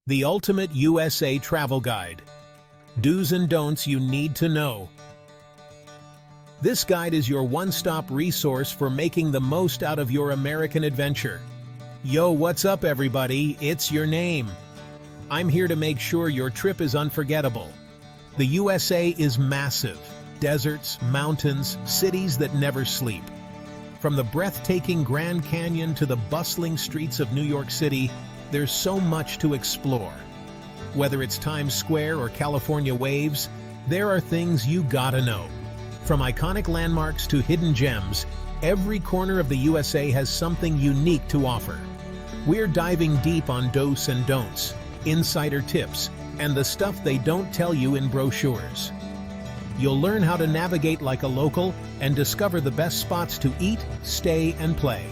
The Ultimate USA Travel Guide. Do's and don'ts you need to know. This guide is your one-stop resource for making the most out of your American adventure. Yo, what's up everybody? It's your name. I'm here to make sure your trip is unforgettable. The USA is massive. Deserts, mountains, cities that never sleep. From the breathtaking Grand Canyon to the bustling streets of New York City, there's so much to explore. Whether it's Times Square or California waves, there are things you gotta know. From iconic landmarks to hidden gems, every corner of the USA has something unique to offer. We're diving deep on do's and don'ts, insider tips, and the stuff they don't tell you in brochures. You'll learn how to navigate like a local and discover the best spots to eat, stay, and play.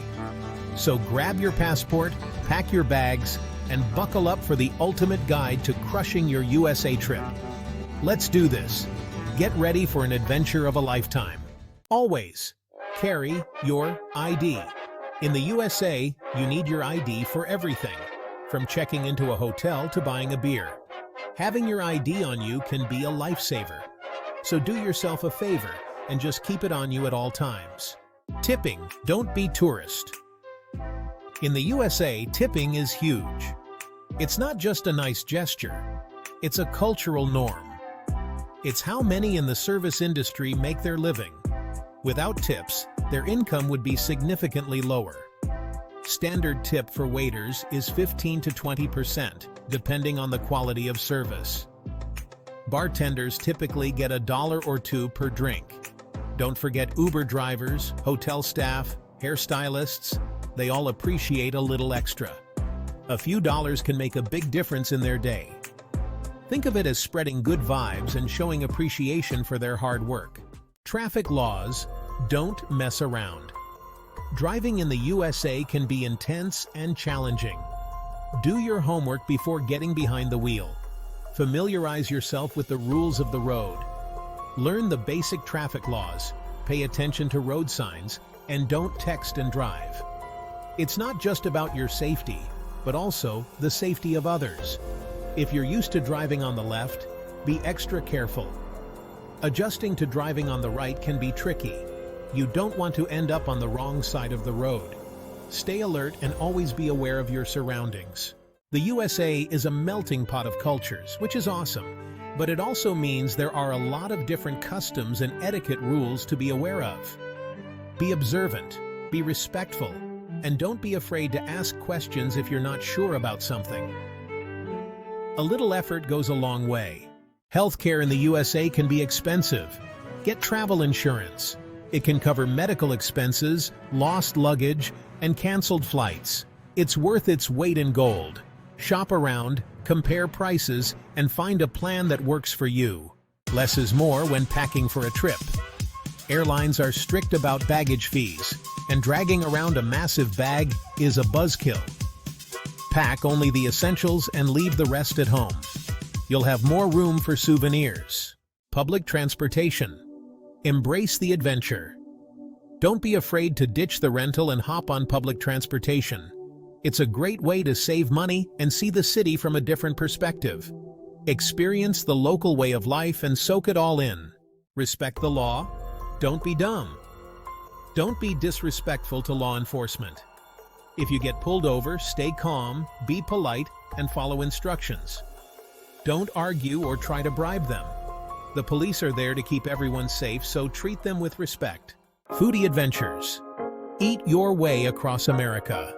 So grab your passport, pack your bags, and buckle up for the ultimate guide to crushing your USA trip. Let's do this. Get ready for an adventure of a lifetime. Always carry your ID. In the USA, you need your ID for everything, from checking into a hotel to buying a beer. Having your ID on you can be a lifesaver. So do yourself a favor and just keep it on you at all times. Tipping, don't be tourist. In the USA, tipping is huge. It's not just a nice gesture, it's a cultural norm. It's how many in the service industry make their living. Without tips, their income would be significantly lower. Standard tip for waiters is 15 to 20%, depending on the quality of service. Bartenders typically get $1 or $2 per drink. Don't forget Uber drivers, hotel staff, hairstylists. They all appreciate a little extra. A few dollars can make a big difference in their day. Think of it as spreading good vibes and showing appreciation for their hard work. Traffic laws, don't mess around. Driving in the USA can be intense and challenging. Do your homework before getting behind the wheel. Familiarize yourself with the rules of the road. Learn the basic traffic laws, pay attention to road signs, and don't text and drive. It's not just about your safety, but also the safety of others. If you're used to driving on the left, be extra careful. Adjusting to driving on the right can be tricky. You don't want to end up on the wrong side of the road. Stay alert and always be aware of your surroundings. The USA is a melting pot of cultures, which is awesome, but it also means there are a lot of different customs and etiquette rules to be aware of. Be observant, be respectful, and don't be afraid to ask questions if you're not sure about something. A little effort goes a long way. Healthcare in the USA can be expensive. Get travel insurance. It can cover medical expenses, lost luggage, and canceled flights. It's worth its weight in gold. Shop around, compare prices, and find a plan that works for you. Less is more when packing for a trip. Airlines are strict about baggage fees, and dragging around a massive bag is a buzzkill. Pack only the essentials and leave the rest at home. You'll have more room for souvenirs. Public transportation. Embrace the adventure. Don't be afraid to ditch the rental and hop on public transportation. It's a great way to save money and see the city from a different perspective. Experience the local way of life and soak it all in. Respect the law. Don't be dumb. Don't be disrespectful to law enforcement. If you get pulled over, stay calm, be polite, and follow instructions. Don't argue or try to bribe them. The police are there to keep everyone safe, so treat them with respect. Foodie adventures. Eat your way across America.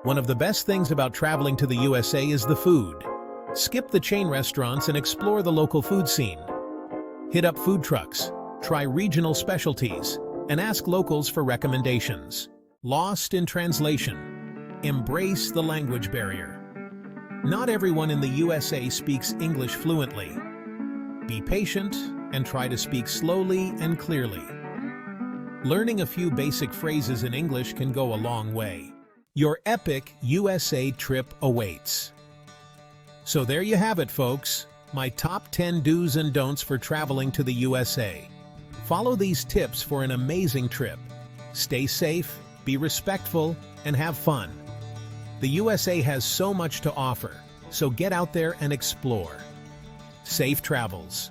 One of the best things about traveling to the USA is the food. Skip the chain restaurants and explore the local food scene. Hit up food trucks, try regional specialties, and ask locals for recommendations. Lost in translation. Embrace the language barrier. Not everyone in the USA speaks English fluently. Be patient and try to speak slowly and clearly. Learning a few basic phrases in English can go a long way. Your epic USA trip awaits. So there you have it, folks. My top 10 do's and don'ts for traveling to the USA. Follow these tips for an amazing trip. Stay safe, be respectful, and have fun. The USA has so much to offer, so get out there and explore. Safe travels.